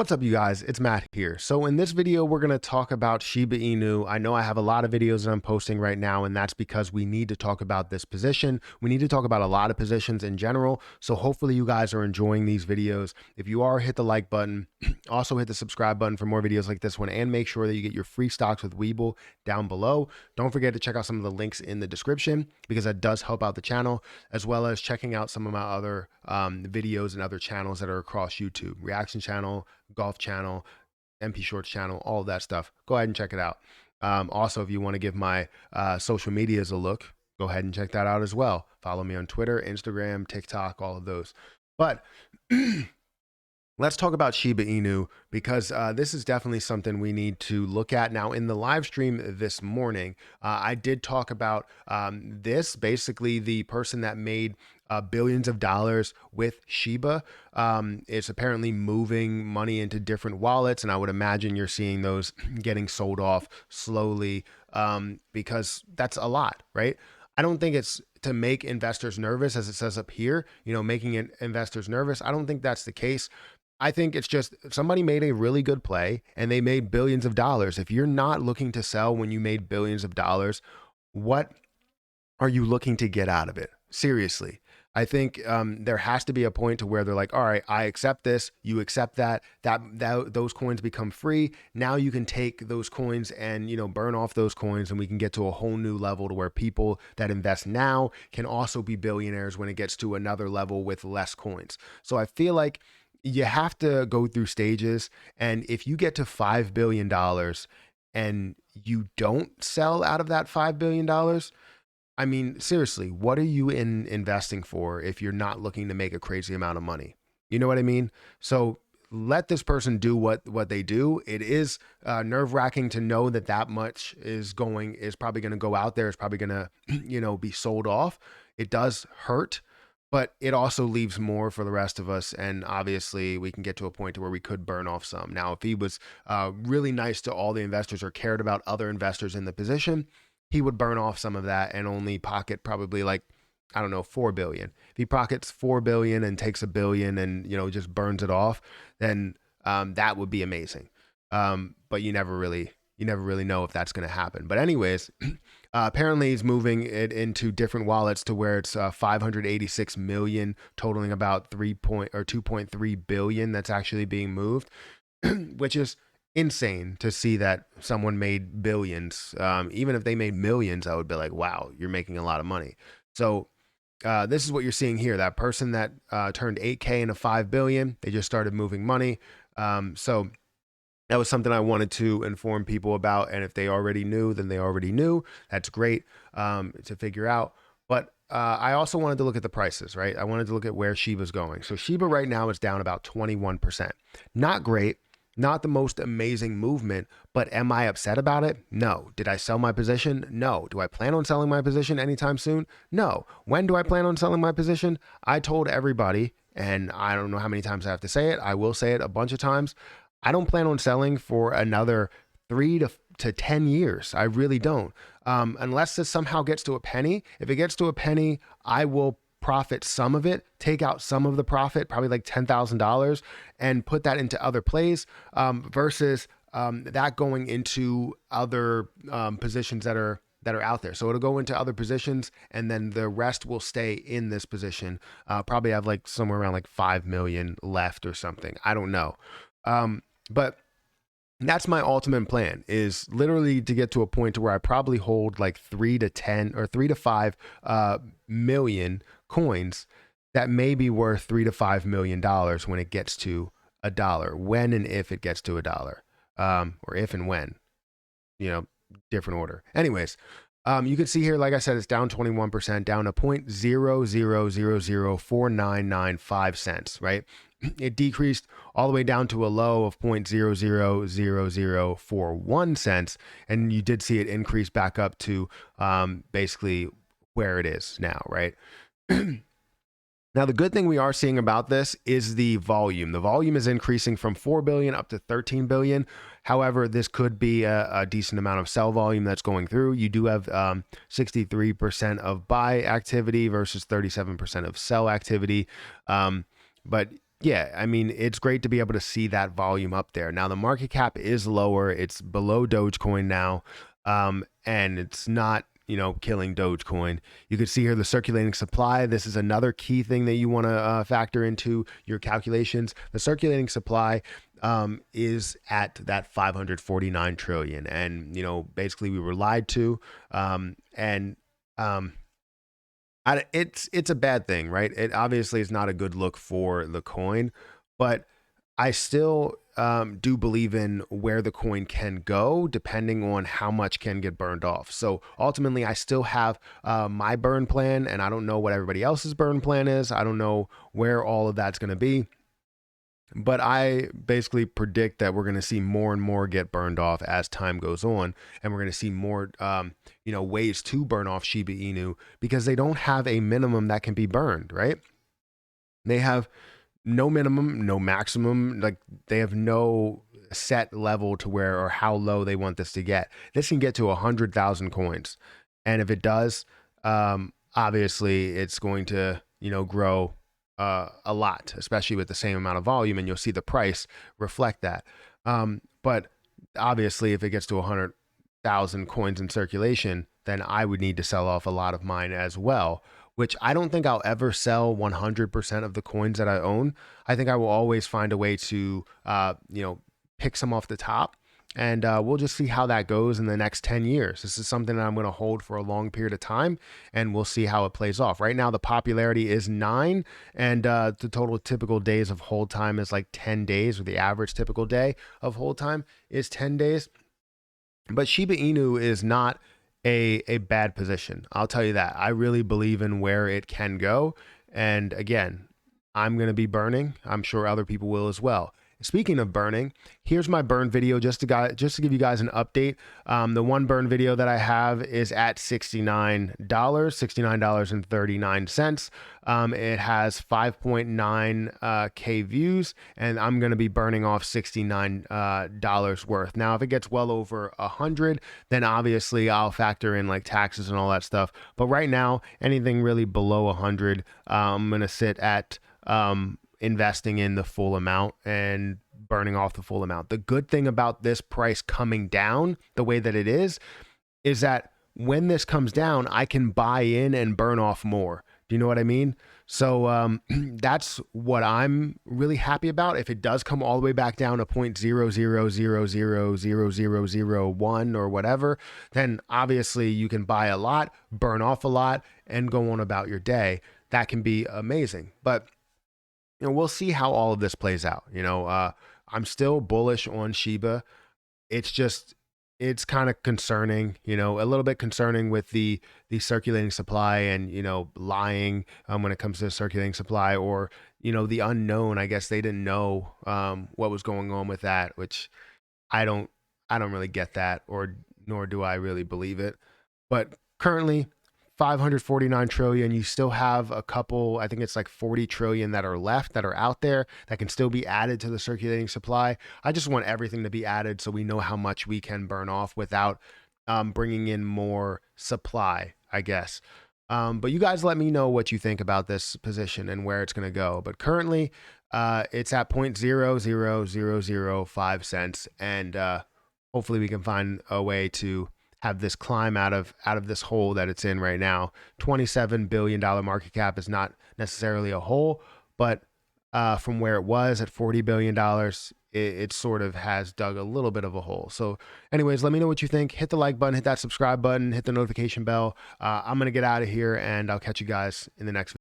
What's up, you guys? It's Matt here. So in this video, we're going to talk about Shiba Inu. I know I have a lot of videos that I'm posting right now, and that's because we need to talk about this position. We need to talk about a lot of positions in general. So hopefully you guys are enjoying these videos. If you are, hit the like button. Also hit the subscribe button for more videos like this one, and make sure that you get your free stocks with Webull down below. Don't forget to check out some of the links in the description because that does help out the channel, as well as checking out some of my other videos and other channels that are across YouTube. Reaction channel, golf channel, MP Shorts channel, all of that stuff. Go ahead and check it out. Also, if you want to give my social medias a look, go ahead and check that out as well. Follow me on Twitter, Instagram, TikTok, all of those. But let's talk about Shiba Inu because this is definitely something we need to look at. Now, in the live stream this morning, I did talk about this. Basically, the person that made billions of dollars with Shiba is apparently moving money into different wallets, and I would imagine you're seeing those getting sold off slowly because that's a lot, right? I don't think it's to make investors nervous, as it says up here, making investors nervous. I don't think that's the case. I think it's just somebody made a really good play and they made billions of dollars. If you're not looking to sell when you made billions of dollars, what are you looking to get out of it? Seriously. I think there has to be a point to where they're like, all right, I accept this, you accept that those coins become free. Now you can take those coins and, burn off those coins, and we can get to a whole new level to where people that invest now can also be billionaires when it gets to another level with less coins. So I feel like you have to go through stages. And if you get to $5 billion and you don't sell out of that $5 billion, I mean, seriously, what are you investing for if you're not looking to make a crazy amount of money? You know what I mean? So let this person do what they do. It is nerve-wracking to know that much is probably going to go out there. It's probably going to, be sold off. It does hurt, but it also leaves more for the rest of us. And obviously we can get to a point to where we could burn off some. Now, if he was really nice to all the investors or cared about other investors in the position, he would burn off some of that and only pocket probably like, I don't know, 4 billion. If he pockets 4 billion and takes $1 billion and, just burns it off, then that would be amazing. But you never really know if that's going to happen. But anyways, apparently he's moving it into different wallets to where it's 586 million, totaling about 2.3 billion that's actually being moved, which is insane to see that someone made billions. Even if they made millions, I would be like, wow, you're making a lot of money. So this is what you're seeing here. That person that turned 8K into 5 billion, they just started moving money. So that was something I wanted to inform people about. And if they already knew, then they already knew. That's great to figure out. But I also wanted to look at the prices, right? I wanted to look at where Shiba's going. So Shiba right now is down about 21%. Not great. Not the most amazing movement, but am I upset about it? No. Did I sell my position? No. Do I plan on selling my position anytime soon? No. When do I plan on selling my position? I told everybody, and I don't know how many times I have to say it. I will say it a bunch of times. I don't plan on selling for another 3 to 10 years. I really don't. Unless this somehow gets to a penny. If it gets to a penny, I will profit some of it, take out some of the profit, probably like $10,000, and put that into other plays versus that going into other positions that are out there. So it'll go into other positions, and then the rest will stay in this position. Probably have like somewhere around like 5 million left or something. I don't know. But that's my ultimate plan, is literally to get to a point to where I probably hold like 3 to 5 million coins that may be worth $3 to $5 million when it gets to $1, when and if it gets to $1, or if and when, different order. Anyways, you can see here, like I said, it's down 21%, down to 0.00004995 cents, right? It decreased all the way down to a low of 0.000041 cents. And you did see it increase back up to basically where it is now, right? Now, the good thing we are seeing about this is the volume. The volume is increasing from 4 billion up to 13 billion. However, this could be a decent amount of sell volume that's going through. You do have 63% of buy activity versus 37% of sell activity. But yeah, I mean, it's great to be able to see that volume up there. Now, the market cap is lower. It's below Dogecoin now, and it's not, killing Dogecoin. You can see here the circulating supply. This is another key thing that you want to factor into your calculations. The circulating supply is at that 549 trillion. And, basically we were lied to. And it's a bad thing, right? It obviously is not a good look for the coin, but I still do believe in where the coin can go depending on how much can get burned off. So ultimately, I still have my burn plan, and I don't know what everybody else's burn plan is. I don't know where all of that's going to be. But I basically predict that we're going to see more and more get burned off as time goes on, and we're going to see more, ways to burn off Shiba Inu because they don't have a minimum that can be burned, right? They have no minimum, no maximum. Like they have no set level to where or how low they want this to get. This can get to 100,000 coins, and if it does, obviously it's going to grow a lot, especially with the same amount of volume, and you'll see the price reflect that. But obviously, if it gets to 100,000 coins in circulation, then I would need to sell off a lot of mine as well, which I don't think I'll ever sell 100% of the coins that I own. I think I will always find a way to, pick some off the top. And we'll just see how that goes in the next 10 years. This is something that I'm going to hold for a long period of time, and we'll see how it plays off. Right now, the popularity is 9, and the total typical days of hold time is like 10 days, or the average typical day of hold time is 10 days. But Shiba Inu is not a bad position. I'll tell you that. I really believe in where it can go. And again, I'm going to be burning. I'm sure other people will as well. Speaking of burning, here's my burn video just to give you guys an update. The one burn video that I have is at $69, $69.39. It has 5.9 K views, and I'm going to be burning off $69 worth. Now, if it gets well over 100, then obviously I'll factor in like taxes and all that stuff. But right now, anything really below 100, I'm going to sit at investing in the full amount and burning off the full amount. The good thing about this price coming down the way that it is that when this comes down, I can buy in and burn off more. Do you know what I mean? So that's what I'm really happy about. If it does come all the way back down to 0.00000001 or whatever, then obviously you can buy a lot, burn off a lot, and go on about your day. That can be amazing. But we'll see how all of this plays out. I'm still bullish on Shiba. It's kind of concerning, a little bit concerning with the circulating supply and, lying when it comes to the circulating supply, or, the unknown. I guess they didn't know what was going on with that, which I don't really get that, or nor do I really believe it. But currently, 549 trillion. You still have a couple, I think it's like 40 trillion that are left, that are out there, that can still be added to the circulating supply. I just want everything to be added so we know how much we can burn off without bringing in more supply, I guess. But you guys let me know what you think about this position and where it's going to go. But currently, it's at 0.00005 cents, and hopefully we can find a way to have this climb out of this hole that it's in right now. $27 billion market cap is not necessarily a hole, but from where it was at $40 billion, it sort of has dug a little bit of a hole. So anyways, let me know what you think. Hit the like button, hit that subscribe button, hit the notification bell. I'm going to get out of here, and I'll catch you guys in the next video.